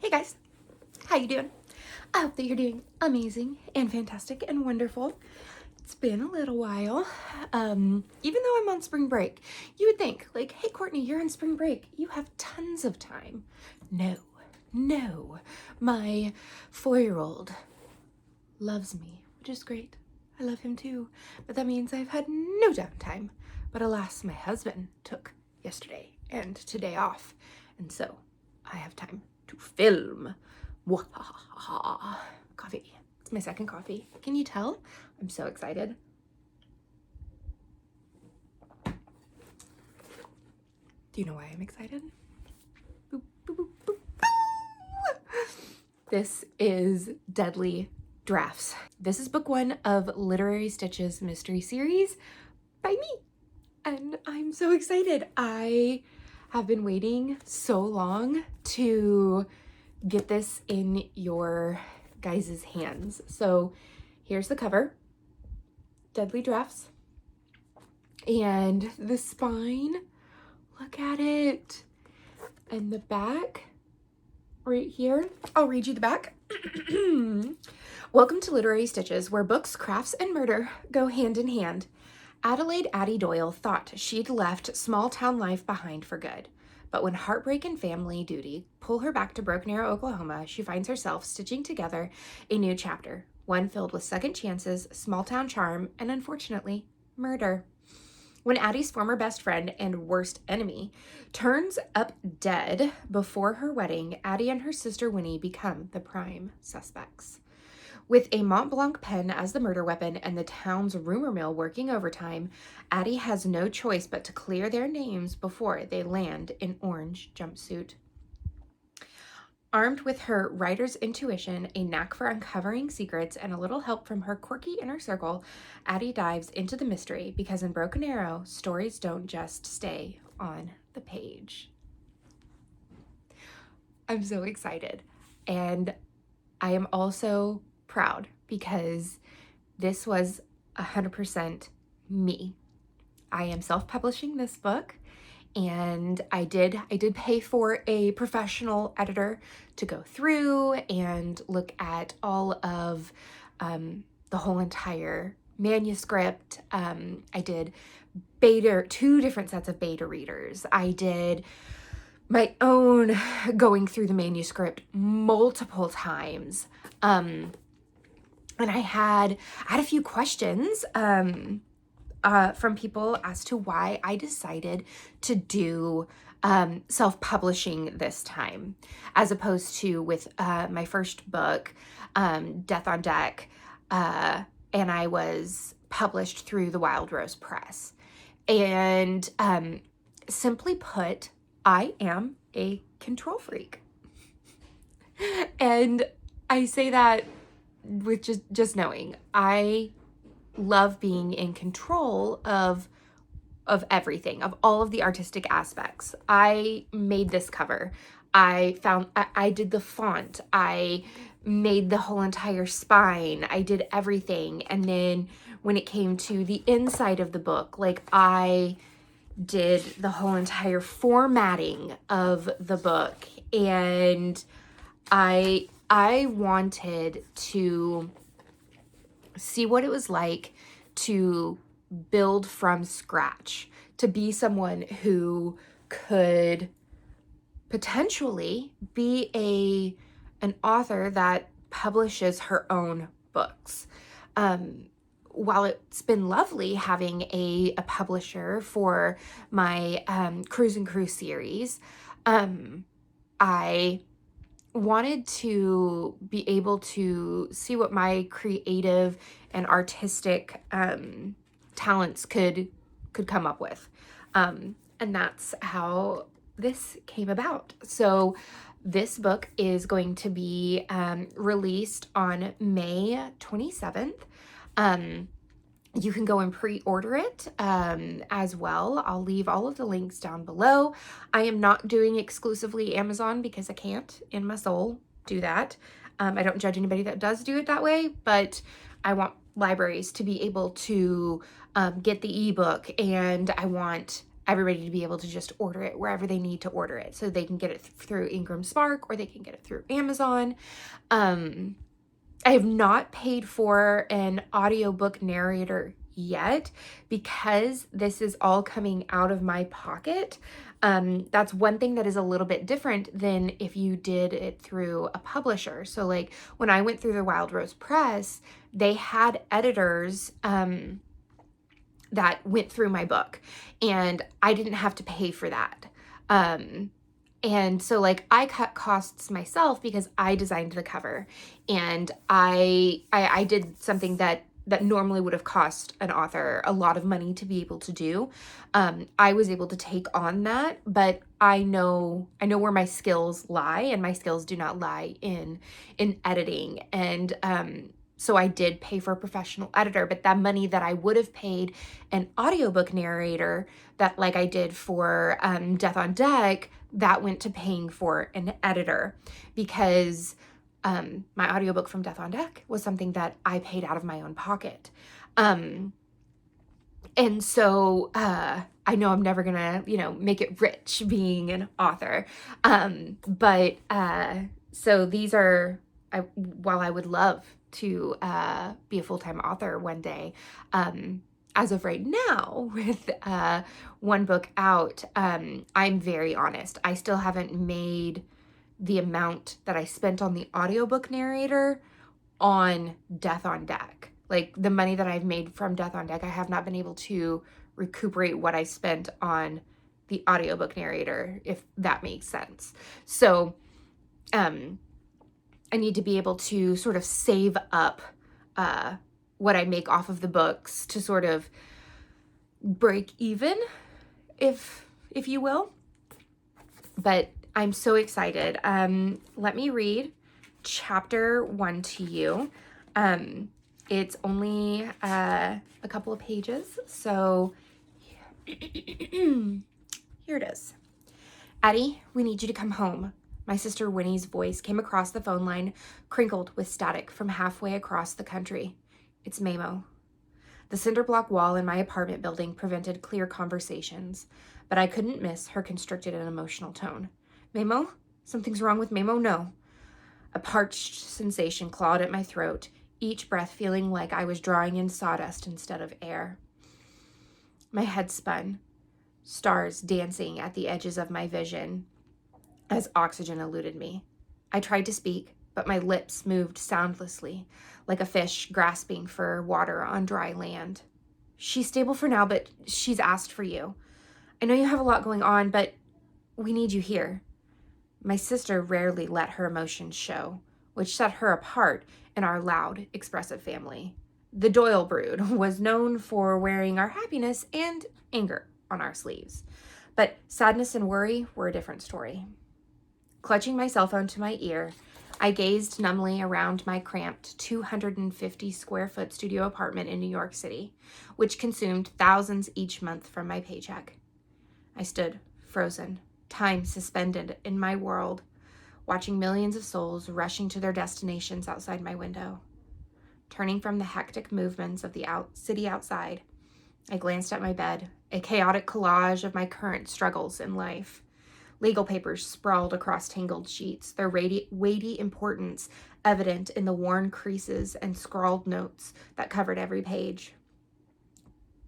Hey guys, how you doing? I hope that you're doing amazing and fantastic and wonderful. It's been a little while. Even though I'm on spring break, you would think like, hey Courtney, you're on spring break. You have tons of time. No. My 4-year-old loves me, which is great. I love him too, but that means I've had no downtime. But alas, my husband took yesterday and today off, and so I have time to film. Coffee. It's my second coffee. Can you tell? I'm so excited. Do you know why I'm excited? Boop, boop, boop, boop, boop. This is Deadly Drafts. This is book 1 of Literary Stitches mystery series by me. And I'm so excited. I have been waiting so long to get this in your guys' hands. So here's the cover, Deadly Drafts. And the spine, look at it. And the back, right here, I'll read you the back. Welcome to Literary Stitches, where books, crafts, and murder go hand in hand. Adelaide Addie Doyle thought she'd left small-town life behind for good. But when heartbreak and family duty pull her back to Broken Arrow, Oklahoma, she finds herself stitching together a new chapter, one filled with second chances, small-town charm, and unfortunately, murder. When Addie's former best friend and worst enemy turns up dead before her wedding, Addie and her sister Winnie become the prime suspects. With a Mont Blanc pen as the murder weapon and the town's rumor mill working overtime, Addie has no choice but to clear their names before they land in orange jumpsuit. Armed with her writer's intuition, a knack for uncovering secrets, and a little help from her quirky inner circle, Addie dives into the mystery because in Broken Arrow, stories don't just stay on the page. I'm so excited. And I am also proud because this was 100% me. I am self-publishing this book, and I did pay for a professional editor to go through and look at all of the whole entire manuscript. I did 2 different sets of beta readers. I did my own going through the manuscript multiple times. And I had a few questions from people as to why I decided to do self-publishing this time, as opposed to with my first book, Death on Deck, and I was published through the Wild Rose Press. And simply put, I am a control freak. And I say that with just knowing I love being in control of everything, of all of the artistic aspects. I made this cover. I did the font. I made the whole entire spine. I did everything. And then when it came to the inside of the book, like I did the whole entire formatting of the book. And I wanted to see what it was like to build from scratch, to be someone who could potentially be an author that publishes her own books. While it's been lovely having a publisher for my Cruise and Crew series, I wanted to be able to see what my creative and artistic talents could come up with. And that's how this came about. So this book is going to be released on May 27th. You can go and pre-order it as well. I'll leave all of the links down below. I am not doing exclusively Amazon because I can't in my soul do that. I don't judge anybody that does do it that way, but I want libraries to be able to get the ebook, and I want everybody to be able to just order it wherever they need to order it. So they can get it through Ingram Spark, or they can get it through Amazon. I have not paid for an audiobook narrator yet because this is all coming out of my pocket. That's one thing that is a little bit different than if you did it through a publisher. So like when I went through the Wild Rose Press, they had editors that went through my book, and I didn't have to pay for that. And so like I cut costs myself because I designed the cover, and I did something that normally would have cost an author a lot of money to be able to do. I was able to take on that, but I know where my skills lie, and my skills do not lie in editing. And so I did pay for a professional editor, but that money that I would have paid an audiobook narrator, that like I did for Death on Deck, that went to paying for an editor, because my audiobook from Death on Deck was something that I paid out of my own pocket. And so I know I'm never gonna, make it rich being an author. But so these are, while I would love to be a full-time author one day, as of right now, with one book out, I'm very honest. I still haven't made the amount that I spent on the audiobook narrator on Death on Deck. Like the money that I've made from Death on Deck, I have not been able to recuperate what I spent on the audiobook narrator, if that makes sense. So I need to be able to sort of save up what I make off of the books to sort of break even, if you will. But I'm so excited. Let me read chapter 1 to you. It's only a couple of pages, so here it is. Addie, we need you to come home. My sister Winnie's voice came across the phone line, crinkled with static from halfway across the country. It's Mamo. The cinder block wall in my apartment building prevented clear conversations, but I couldn't miss her constricted and emotional tone. Mamo? Something's wrong with Mamo? No. A parched sensation clawed at my throat, each breath feeling like I was drawing in sawdust instead of air. My head spun, stars dancing at the edges of my vision as oxygen eluded me. I tried to speak, but my lips moved soundlessly, like a fish grasping for water on dry land. She's stable for now, but she's asked for you. I know you have a lot going on, but we need you here. My sister rarely let her emotions show, which set her apart in our loud, expressive family. The Doyle brood was known for wearing our happiness and anger on our sleeves, but sadness and worry were a different story. Clutching my cell phone to my ear, I gazed numbly around my cramped 250 square foot studio apartment in New York City, which consumed thousands each month from my paycheck. I stood frozen, time suspended in my world, watching millions of souls rushing to their destinations outside my window. Turning from the hectic movements of the city outside, I glanced at my bed, a chaotic collage of my current struggles in life. Legal papers sprawled across tangled sheets, their weighty importance evident in the worn creases and scrawled notes that covered every page.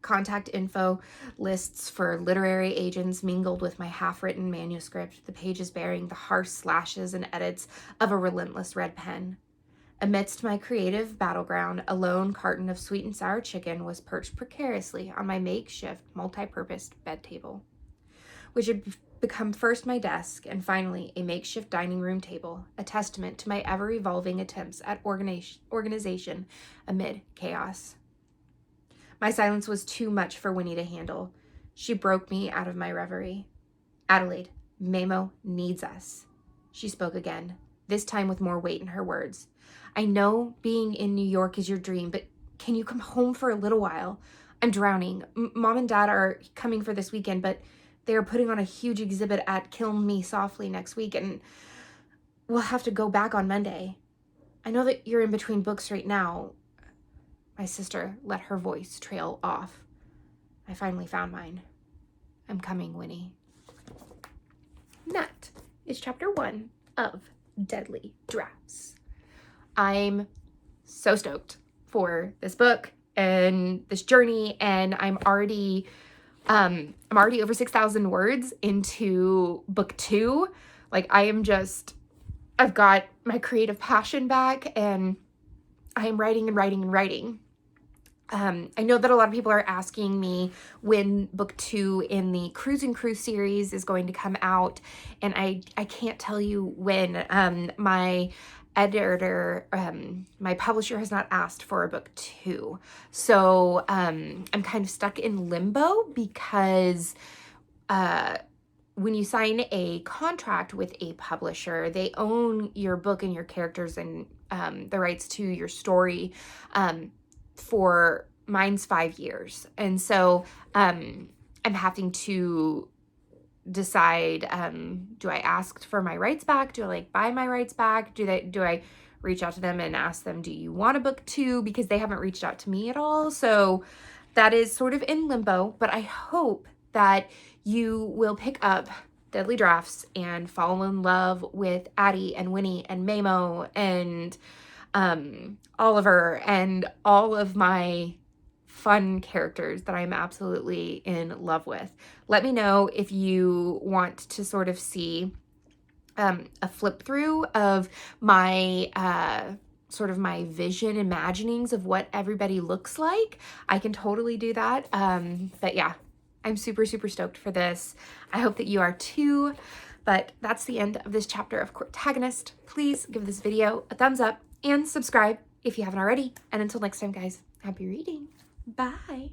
Contact info lists for literary agents mingled with my half-written manuscript, the pages bearing the harsh slashes and edits of a relentless red pen. Amidst my creative battleground, a lone carton of sweet and sour chicken was perched precariously on my makeshift, multi-purposed bed table, which had become first my desk and finally a makeshift dining room table, a testament to my ever-evolving attempts at organization amid chaos. My silence was too much for Winnie to handle. She broke me out of my reverie. Adelaide, Mamo needs us. She spoke again, this time with more weight in her words. I know being in New York is your dream, but can you come home for a little while? I'm drowning. Mom and Dad are coming for this weekend, but they are putting on a huge exhibit at Kill Me Softly next week, and we'll have to go back on Monday. I know that you're in between books right now. My sister let her voice trail off. I finally found mine. I'm coming, Winnie. And that is chapter 1 of Deadly Drafts. I'm so stoked for this book and this journey, and I'm already over 6,000 words into book 2. Like, I've got my creative passion back, and I am writing and writing and writing. I know that a lot of people are asking me when book 2 in the Cruise and Cruise series is going to come out, and I can't tell you when. My editor, my publisher has not asked for a book 2. So I'm kind of stuck in limbo because when you sign a contract with a publisher, they own your book and your characters and the rights to your story for mine's 5 years. And so I'm having to decide, do I ask for my rights back? Do I like buy my rights back? Do I reach out to them and ask them, do you want a book 2? Because they haven't reached out to me at all. So that is sort of in limbo, but I hope that you will pick up Deadly Drafts and fall in love with Addie and Winnie and Mamo and Oliver and all of my fun characters that I'm absolutely in love with. Let me know if you want to sort of see a flip through of my sort of my vision imaginings of what everybody looks like. I can totally do that. But yeah, I'm super, super stoked for this. I hope that you are too. But that's the end of this chapter of Protagonist. Please give this video a thumbs up and subscribe if you haven't already. And until next time, guys, happy reading. Bye.